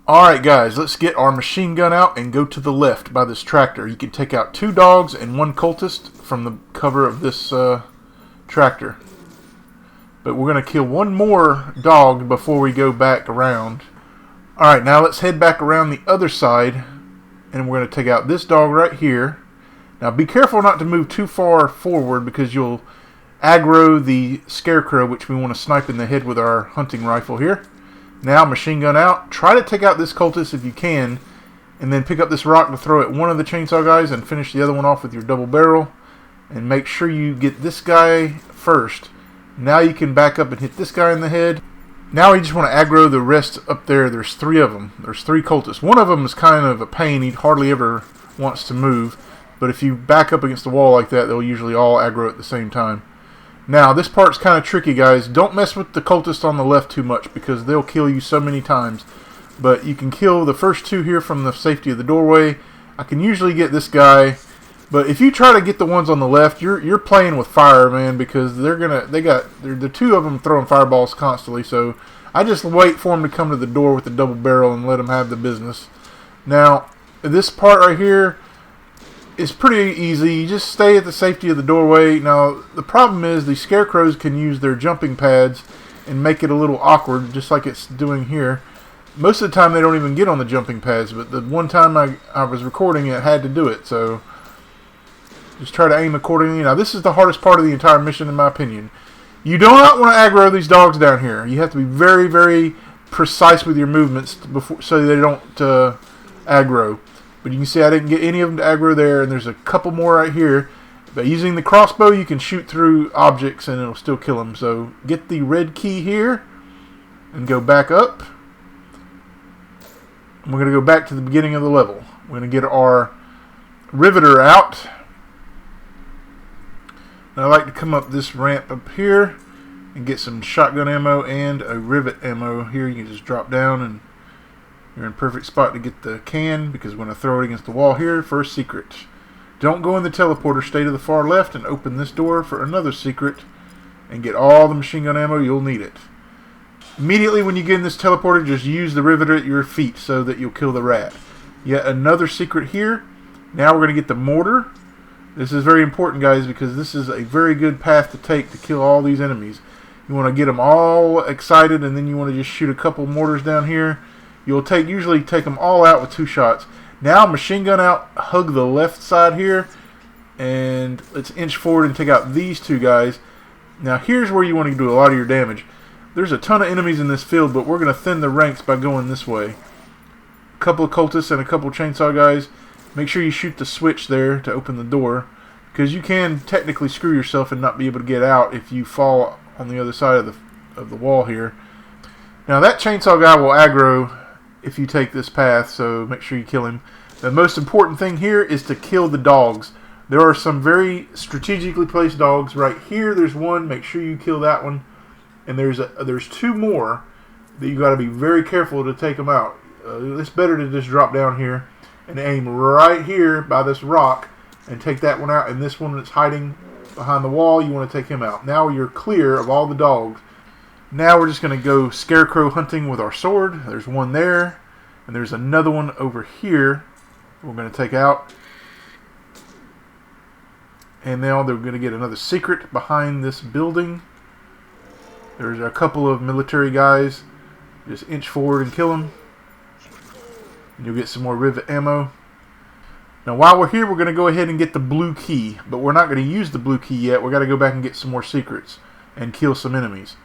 Alright guys, let's get our machine gun out and go to the left by this tractor. You can take out 2 dogs and 1 cultist from the cover of this tractor. But we're going to kill 1 more dog before we go back around. Alright, now let's head back around the other side. And we're going to take out this dog right here. Now be careful not to move too far forward because you'll aggro the scarecrow, which we want to snipe in the head with our hunting rifle here. Now, machine gun out. Try to take out this cultist if you can, and then pick up this rock to throw at one of the chainsaw guys and finish the other one off with your double barrel. And make sure you get this guy first. Now you can back up and hit this guy in the head. Now you just want to aggro the rest up there. There's 3 of them. There's 3 cultists. One of them is kind of a pain. He hardly ever wants to move. But if you back up against the wall like that, they'll usually all aggro at the same time. Now, this part's kind of tricky, guys. Don't mess with the cultists on the left too much because they'll kill you so many times. But you can kill the first 2 here from the safety of the doorway. I can usually get this guy. But if you try to get the ones on the left, you're playing with fire, man, because they're the 2 of them throwing fireballs constantly. So I just wait for them to come to the door with the double barrel and let them have the business. Now, this part right here, it's pretty easy. You just stay at the safety of the doorway. Now, the problem is the scarecrows can use their jumping pads and make it a little awkward, just like it's doing here. Most of the time, they don't even get on the jumping pads, but the one time I was recording, it had to do it. So, just try to aim accordingly. Now, this is the hardest part of the entire mission, in my opinion. You do not want to aggro these dogs down here. You have to be very, very precise with your movements so they don't aggro. But you can see I didn't get any of them to aggro there, and there's a couple more right here. But using the crossbow, you can shoot through objects and it'll still kill them. So get the red key here and go back up. And we're going to go back to the beginning of the level. We're going to get our riveter out. And I like to come up this ramp up here and get some shotgun ammo and a rivet ammo here. You can just drop down and you're in a perfect spot to get the can because we're going to throw it against the wall here for a secret. Don't go in the teleporter. Stay to the far left and open this door for another secret and get all the machine gun ammo. You'll need it. Immediately when you get in this teleporter, just use the riveter at your feet so that you'll kill the rat. Yet another secret here. Now we're going to get the mortar. This is very important, guys, because this is a very good path to take to kill all these enemies. You want to get them all excited, and then you want to just shoot a couple mortars down here. You'll usually take them all out with 2 shots. Now, machine gun out, hug the left side here, and let's inch forward and take out these 2 guys. Now, here's where you want to do a lot of your damage. There's a ton of enemies in this field, but we're going to thin the ranks by going this way. A couple of cultists and a couple of chainsaw guys. Make sure you shoot the switch there to open the door, because you can technically screw yourself and not be able to get out if you fall on the other side of the wall here. Now, that chainsaw guy will aggro if you take this path, so make sure you kill him. The most important thing here is to kill the dogs. There are some very strategically placed dogs. Right here, there's one. Make sure you kill that one. And there's 2 more that you got to be very careful to take them out. It's better to just drop down here and aim right here by this rock and take that one out. And this one that's hiding behind the wall, you want to take him out. Now you're clear of all the dogs. Now we're just going to go scarecrow hunting with our sword. There's one there, and there's another one over here we're going to take out. And now they're going to get another secret behind this building. There's a couple of military guys. Just inch forward and kill them. And you'll get some more rivet ammo. Now while we're here, we're going to go ahead and get the blue key. But we're not going to use the blue key yet. We've got to go back and get some more secrets and kill some enemies.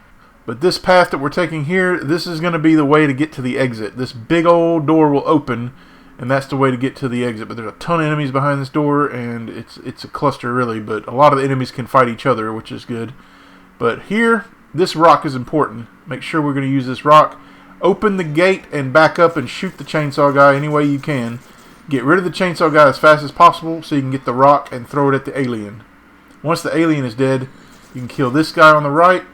But this path that we're taking here, this is going to be the way to get to the exit. This big old door will open, and that's the way to get to the exit. But there's a ton of enemies behind this door, and it's a cluster really. But a lot of the enemies can fight each other, which is good. But here, this rock is important. Make sure we're going to use this rock. Open the gate and back up and shoot the chainsaw guy any way you can. Get rid of the chainsaw guy as fast as possible so you can get the rock and throw it at the alien. Once the alien is dead, you can kill this guy on the right.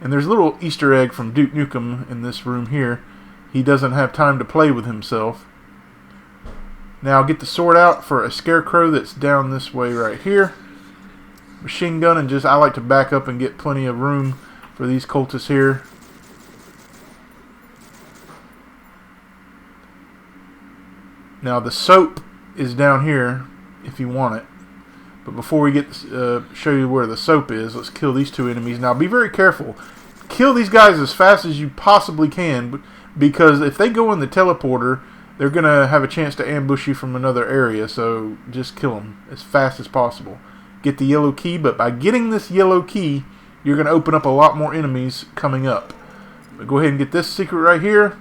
And there's a little Easter egg from Duke Nukem in this room here. He doesn't have time to play with himself. Now get the sword out for a scarecrow that's down this way right here. Machine gun, and I like to back up and get plenty of room for these cultists here. Now the soap is down here if you want it. But before we get show you where the soap is, let's kill these two enemies. Now be very careful. Kill these guys as fast as you possibly can, because if they go in the teleporter, they're going to have a chance to ambush you from another area. So just kill them as fast as possible. Get the yellow key, but by getting this yellow key, you're going to open up a lot more enemies coming up. But go ahead and get this secret right here.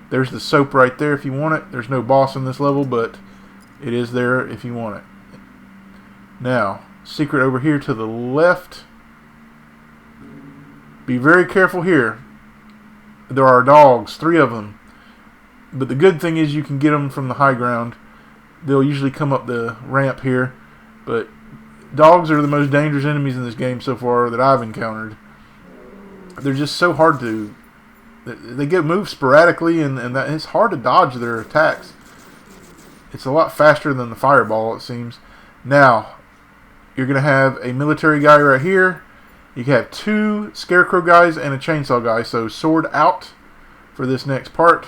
There's the soap right there if you want it. There's no boss in this level, but it is there if you want it. Now, secret over here to the left. Be very careful here. There are dogs, 3 of them. But the good thing is you can get them from the high ground. They'll usually come up the ramp here. But dogs are the most dangerous enemies in this game so far that I've encountered. They're just so hard to... They get moved sporadically, and it's hard to dodge their attacks. It's a lot faster than the fireball, it seems. Now, you're going to have a military guy right here. You can have 2 scarecrow guys and a chainsaw guy. So sword out for this next part.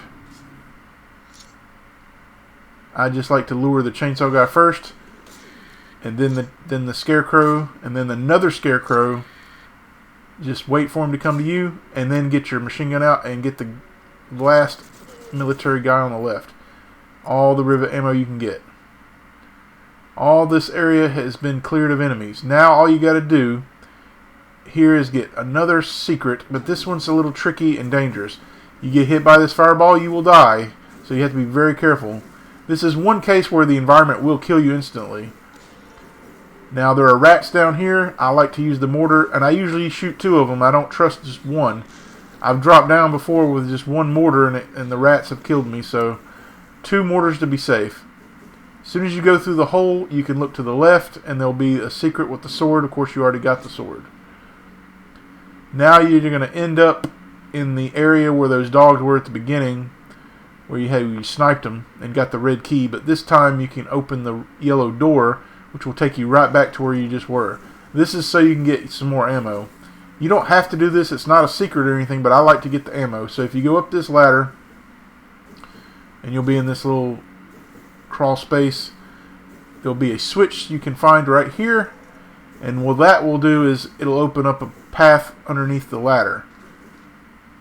I just like to lure the chainsaw guy first, and then the scarecrow, and then another scarecrow. Just wait for him to come to you, and then get your machine gun out and get the last military guy on the left. All the rivet ammo you can get. All this area has been cleared of enemies. Now all you got to do here is get another secret, but this one's a little tricky and dangerous. You get hit by this fireball, you will die, so you have to be very careful. This is one case where the environment will kill you instantly. Now there are rats down here. I like to use the mortar, and I usually shoot 2 of them. I don't trust just one. I've dropped down before with just 1 mortar, and the rats have killed me, so 2 mortars to be safe. As soon as you go through the hole, you can look to the left, and there'll be a secret with the sword. Of course, you already got the sword. Now you're going to end up in the area where those dogs were at the beginning, where you sniped them and got the red key, but this time you can open the yellow door, which will take you right back to where you just were. This is so you can get some more ammo. You don't have to do this. It's not a secret or anything, but I like to get the ammo. So if you go up this ladder, and you'll be in this little crawl space, there'll be a switch you can find right here, and what that will do is it'll open up a path underneath the ladder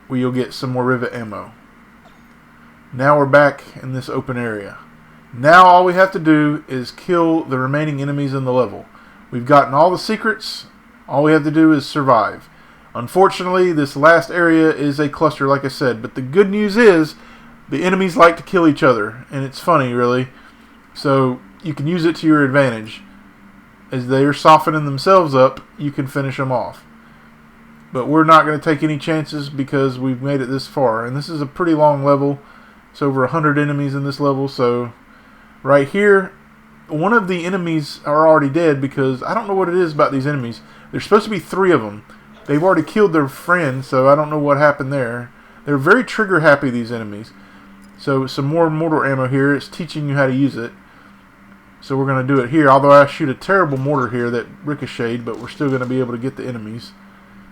where you'll get some more rivet ammo. Now we're back in this open area. Now all we have to do is kill the remaining enemies in the level. We've gotten all the secrets. All we have to do is survive. Unfortunately, this last area is a cluster, like I said. But the good news is the enemies like to kill each other. And it's funny, really. So you can use it to your advantage. As they are softening themselves up, you can finish them off. But we're not going to take any chances because we've made it this far. And this is a pretty long level. It's over 100 enemies in this level, so... Right here, one of the enemies are already dead because I don't know what it is about these enemies. There's supposed to be 3 of them. They've already killed their friend, so I don't know what happened there. They're very trigger happy, these enemies. So some more mortar ammo here. It's teaching you how to use it. So we're going to do it here. Although I shoot a terrible mortar here that ricocheted, but we're still going to be able to get the enemies.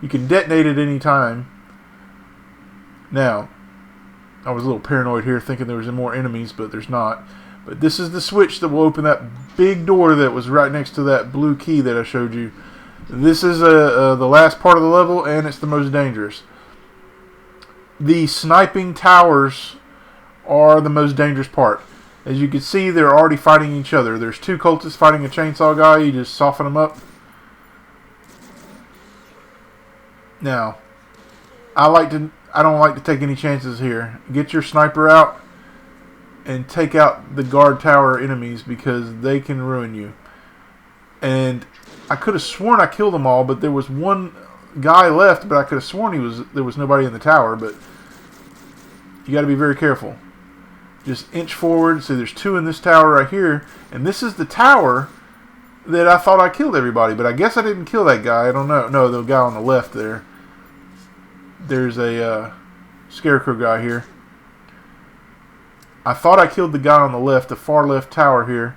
You can detonate at any time. Now, I was a little paranoid here thinking there was more enemies, but there's not. But this is the switch that will open that big door that was right next to that blue key that I showed you. This is the last part of the level, and it's the most dangerous. The sniping towers are the most dangerous part. As you can see, they're already fighting each other. There's 2 cultists fighting a chainsaw guy. You just soften them up. Now, I don't like to take any chances here. Get your sniper out and take out the guard tower enemies because they can ruin you. And I could have sworn I killed them all, but there was one guy left, but I could have sworn there was nobody in the tower, but you got to be very careful. Just inch forward. So there's 2 in this tower right here, and this is the tower that I thought I killed everybody, but I guess I didn't kill that guy. I don't know. No, the guy on the left there. There's a scarecrow guy here. I thought I killed the guy on the left, the far left tower here.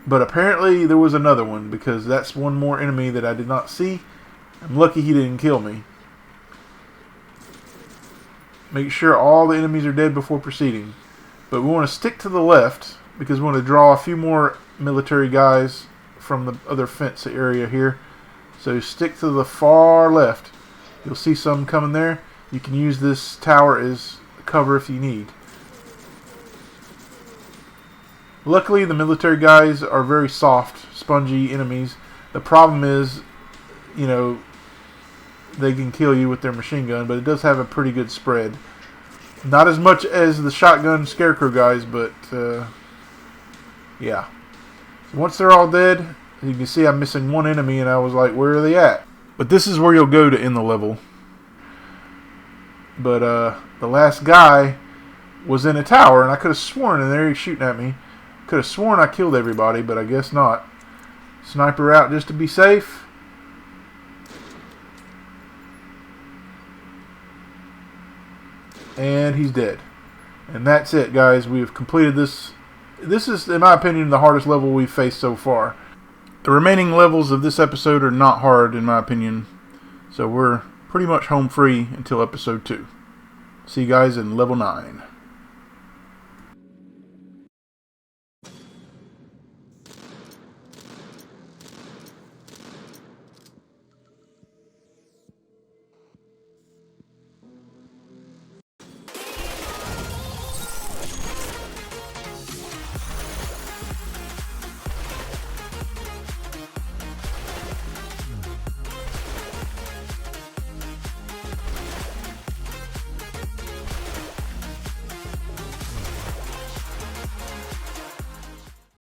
But apparently there was another one, because that's one more enemy that I did not see. I'm lucky he didn't kill me. Make sure all the enemies are dead before proceeding. But we want to stick to the left because we want to draw a few more military guys from the other fence area here. So stick to the far left. You'll see some coming there. You can use this tower as cover if you need. Luckily, the military guys are very soft, spongy enemies. The problem is, you know, they can kill you with their machine gun, but it does have a pretty good spread. Not as much as the shotgun scarecrow guys, but yeah. So once they're all dead, you can see I'm missing one enemy, and I was like, where are they at? But this is where you'll go to end the level. But the last guy was in a tower, and I could have sworn, and there he's shooting at me. Could have sworn I killed everybody, but I guess not. Sniper out just to be safe. And he's dead. And that's it, guys. We have completed this. This is, in my opinion, the hardest level we've faced so far. The remaining levels of this episode are not hard, in my opinion. So we're pretty much home free until episode 2. See you guys in level 9.